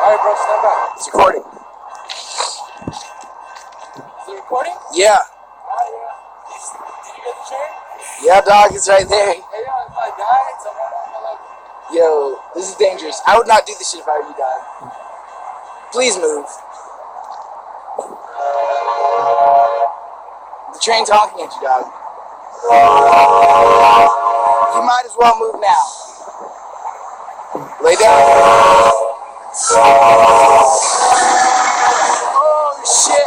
Alright, bro, stand by. It's recording. Is it recording? Yeah. Alright, yeah. Did you get the chair? Yeah, dog, it's right there. Hey, yo, if I die, someone will like... Yo, this is dangerous. I would not do this shit if I were you, dog. Please move. The train's honking at you, dog. You might as well move now. Lay down. Oh, shit.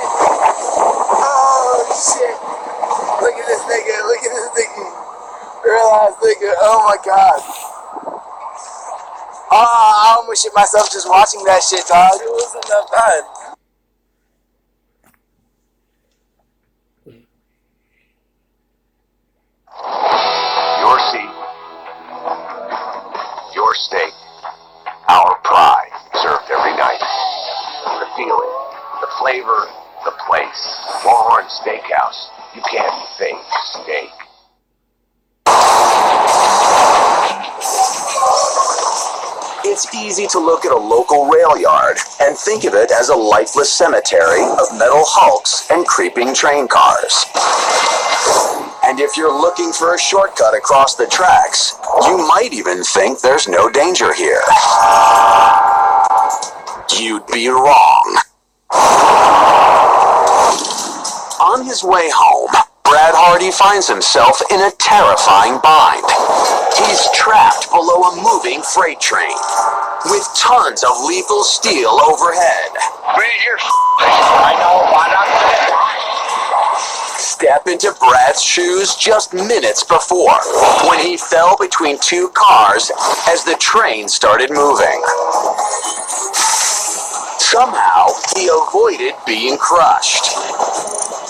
Oh, shit. Look at this nigga. Look at this nigga. Real-ass nigga. Oh, my God. Oh, I almost shit myself just watching that shit, dog. It wasn't that bad. Your seat, your steak, our pride, served every night. The feeling, the flavor, the place. Longhorn Steakhouse. You can't fake steak. It's easy to look at a local rail yard and think of it as a lifeless cemetery of metal hulks and creeping train cars. And if you're looking for a shortcut across the tracks, you might even think there's no danger here. You'd be wrong. On his way home, Brad Hardy finds himself in a terrifying bind. He's trapped below a moving freight train, with tons of lethal steel overhead. I know what I'm gonna die. Step into Brad's shoes just minutes before, when he fell between two cars as the train started moving. Somehow, he avoided being crushed.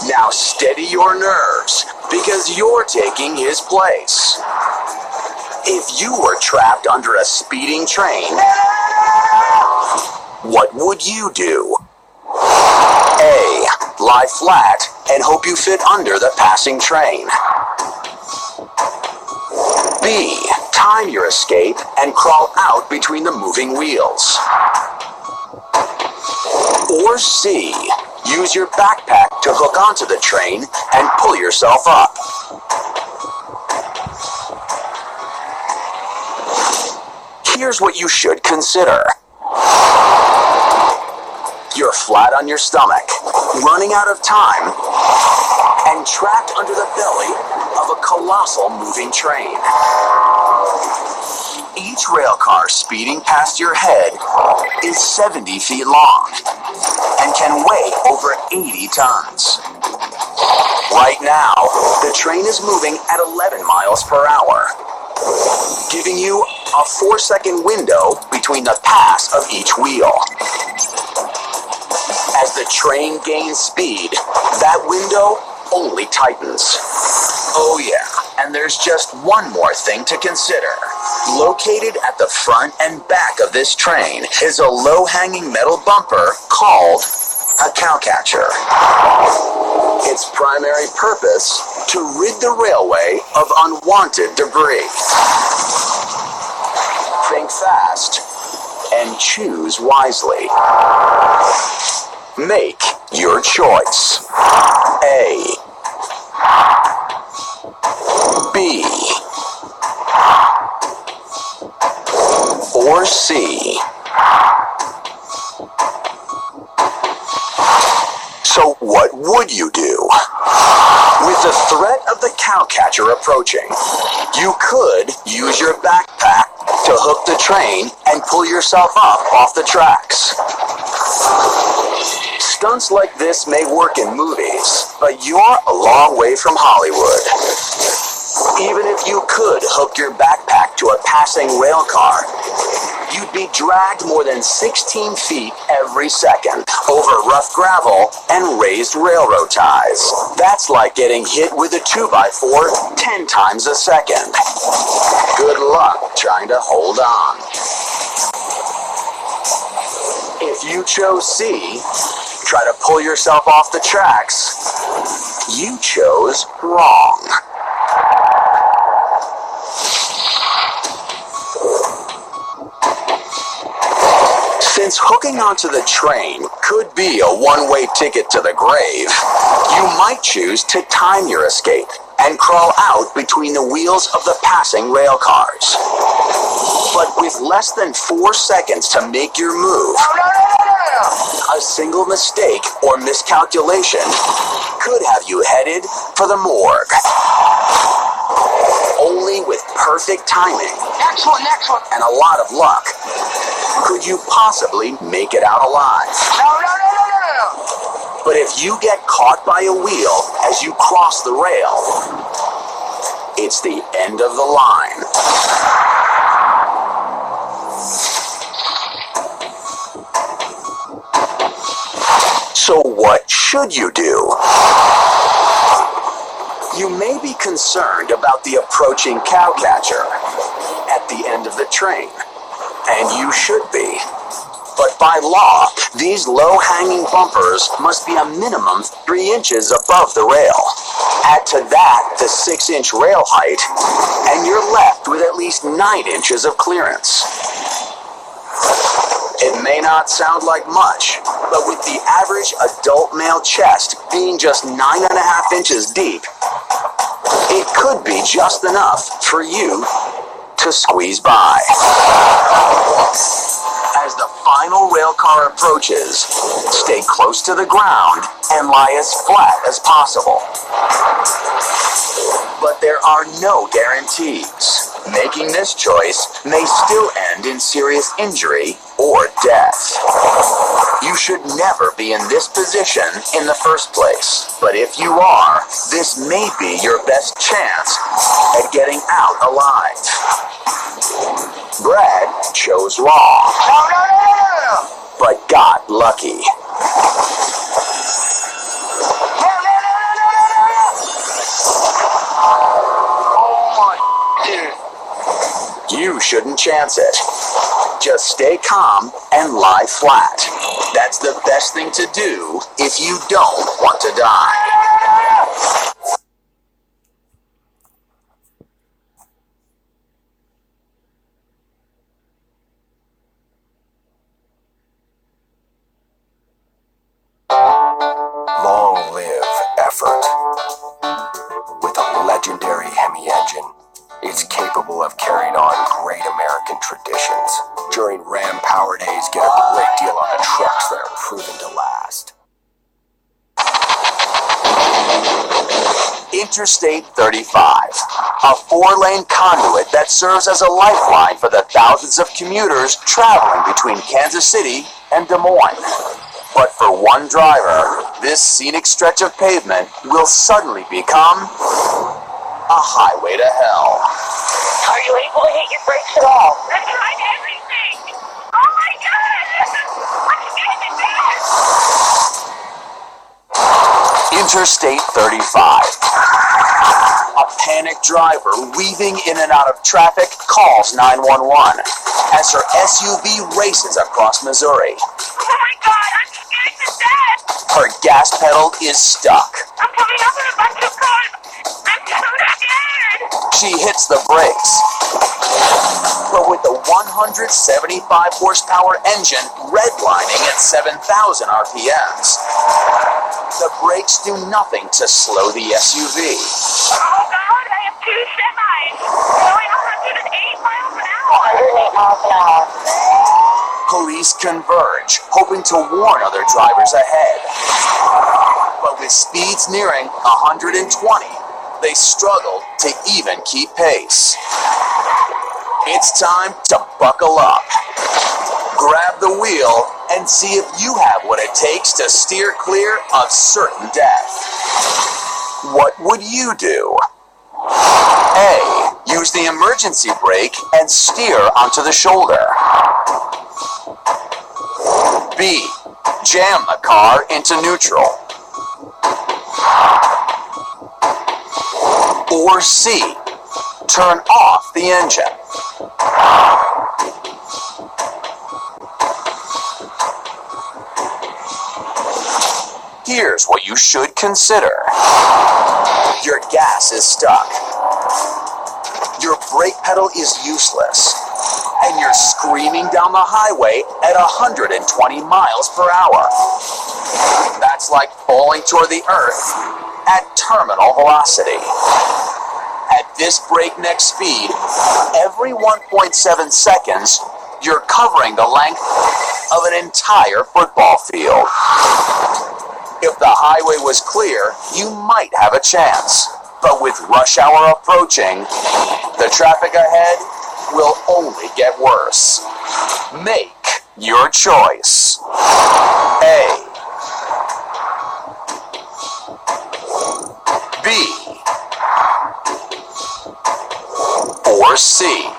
Now steady your nerves, because you're taking his place. If you were trapped under a speeding train, what would you do? A. Lie flat and hope you fit under the passing train. B. Time your escape and crawl out between the moving wheels. Or C. Use your backpack to hook onto the train and pull yourself up. Here's what you should consider. You're flat on your stomach, running out of time, and trapped under the belly of a colossal moving train. Each rail car speeding past your head is 70 feet long and can weigh over 80 tons. Right now, the train is moving at 11 miles per hour, giving you a 4-second window between the pass of each wheel. As the train gains speed, that window only tightens. Oh yeah, and there's just one more thing to consider. Located at the front and back of this train is a low-hanging metal bumper called a cowcatcher. Its primary purpose, to rid the railway of unwanted debris. Think fast and choose wisely. Make your choice. A. B. Or C. So what would you do? With the threat of the cowcatcher approaching, you could use your backpack to hook the train and pull yourself up off the tracks. Stunts like this may work in movies, but you're a long way from Hollywood. Even if you could hook your backpack to a passing rail car, you'd be dragged more than 16 feet every second over rough gravel and raised railroad ties. That's like getting hit with a 2x4 10 times a second. Good luck trying to hold on. If you chose C, try to pull yourself off the tracks, you chose wrong. Since hooking onto the train could be a one-way ticket to the grave, you might choose to time your escape and crawl out between the wheels of the passing rail cars. But with less than 4 seconds to make your move, a single mistake or miscalculation could have you headed for the morgue. Only with perfect timing Next one. and a lot of luck could you possibly make it out alive. No. But if you get caught by a wheel as you cross the rail, it's the end of the line. So what should you do? You may be concerned about the approaching cowcatcher at the end of the train, and you should be. But by law, these low-hanging bumpers must be a minimum 3 inches above the rail. Add to that the 6-inch rail height, and you're left with at least 9 inches of clearance. It may not sound like much, but with the average adult male chest being just 9.5 inches deep, it could be just enough for you to squeeze by. As the final rail car approaches, stay close to the ground and lie as flat as possible. But there are no guarantees. Making this choice may still end in serious injury or death. You should never be in this position in the first place. But if you are, this may be your best chance at getting out alive. Brad chose wrong, but got lucky. You shouldn't chance it. Just stay calm and lie flat. That's the best thing to do if you don't want to die. Long live effort. With a legendary Hemi engine, it's capable of carrying on great American traditions. During Ram Power Days, get a great deal on the trucks that are proven to last. Interstate 35, a 4-lane conduit that serves as a lifeline for the thousands of commuters traveling between Kansas City and Des Moines. But for one driver, this scenic stretch of pavement will suddenly become a highway to hell. Are you able to hit your brakes at all? I tried everything! Oh my god! What game is this? Interstate 35. A panicked driver weaving in and out of traffic calls 911 as her SUV races across Missouri. Oh my god, I'm scared to death! Her gas pedal is stuck. I'm coming up with a bunch of cars! I'm so scared! She hits the brakes. But with the 175 horsepower engine redlining at 7,000 RPMs, the brakes do nothing to slow the SUV. Oh god, I have 2 semis! Going 108 miles an hour! 108 miles an hour. Police converge, hoping to warn other drivers ahead. But with speeds nearing 120, they struggle to even keep pace. It's time to buckle up. Grab the wheel and see if you have what it takes to steer clear of certain death. What would you do? A. Use the emergency brake and steer onto the shoulder. B. Jam the car into neutral. Or C. Turn off the engine. Here's what you should consider. Your gas is stuck. Your brake pedal is useless. and you're screaming down the highway at 120 miles per hour. That's like falling toward the earth at terminal velocity. At this breakneck speed, every 1.7 seconds, you're covering the length of an entire football field. If the highway was clear, you might have a chance. But with rush hour approaching, the traffic ahead will only get worse. Make your choice. A, B, or C.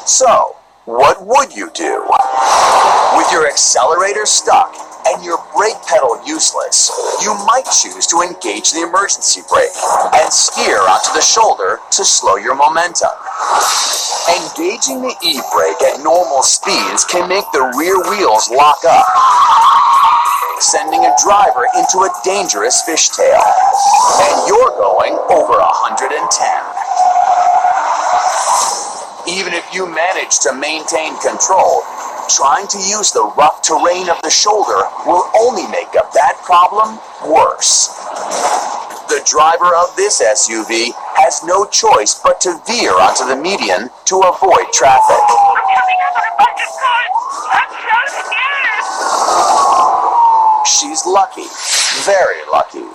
So, what would you do? With your accelerator stuck and your brake pedal useless, you might choose to engage the emergency brake and steer onto the shoulder to slow your momentum. Engaging the e-brake at normal speeds can make the rear wheels lock up, sending a driver into a dangerous fishtail. And you're going over 110. Even if you manage to maintain control, trying to use the rough terrain of the shoulder will only make a bad problem worse. The driver of this SUV has no choice but to veer onto the median to avoid traffic. I'm coming up on a bunch of cars. I'm so scared. She's lucky, very lucky,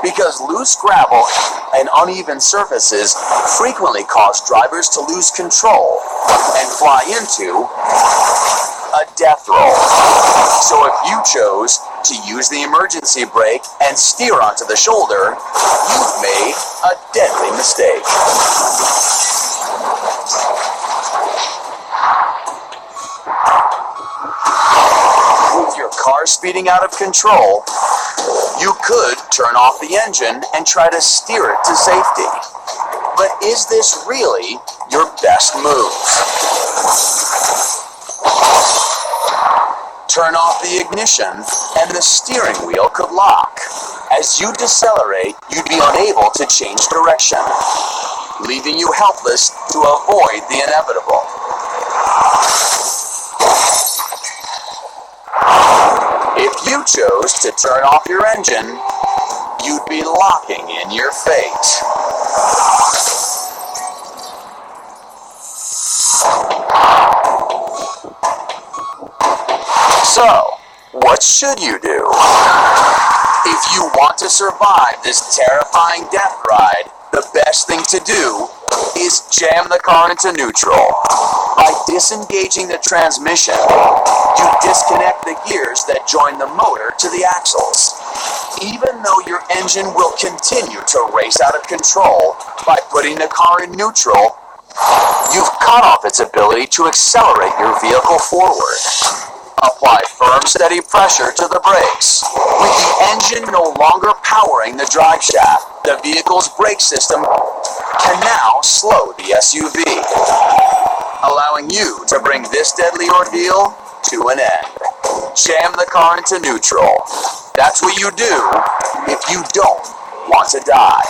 because loose gravel and uneven surfaces frequently cause drivers to lose control and fly into a death roll. So if you chose to use the emergency brake and steer onto the shoulder, you've made a deadly mistake. With your car speeding out of control, you could turn off the engine and try to steer it to safety. But is this really your best move? Turn off the ignition and the steering wheel could lock. As you decelerate, you'd be unable to change direction, leaving you helpless to avoid the inevitable. If you chose to turn off your engine, you'd be locking in your fate. So, what should you do? If you want to survive this terrifying death ride, the best thing to do is jam the car into neutral. By disengaging the transmission, you disconnect the gears that join the motor to the axles. Even though your engine will continue to race out of control, by putting the car in neutral, you've cut off its ability to accelerate your vehicle forward. Apply firm, steady pressure to the brakes. With the engine no longer powering the drive shaft, the vehicle's brake system can now slow the SUV, allowing you to bring this deadly ordeal to an end. Jam the car into neutral. That's what you do if you don't want to die.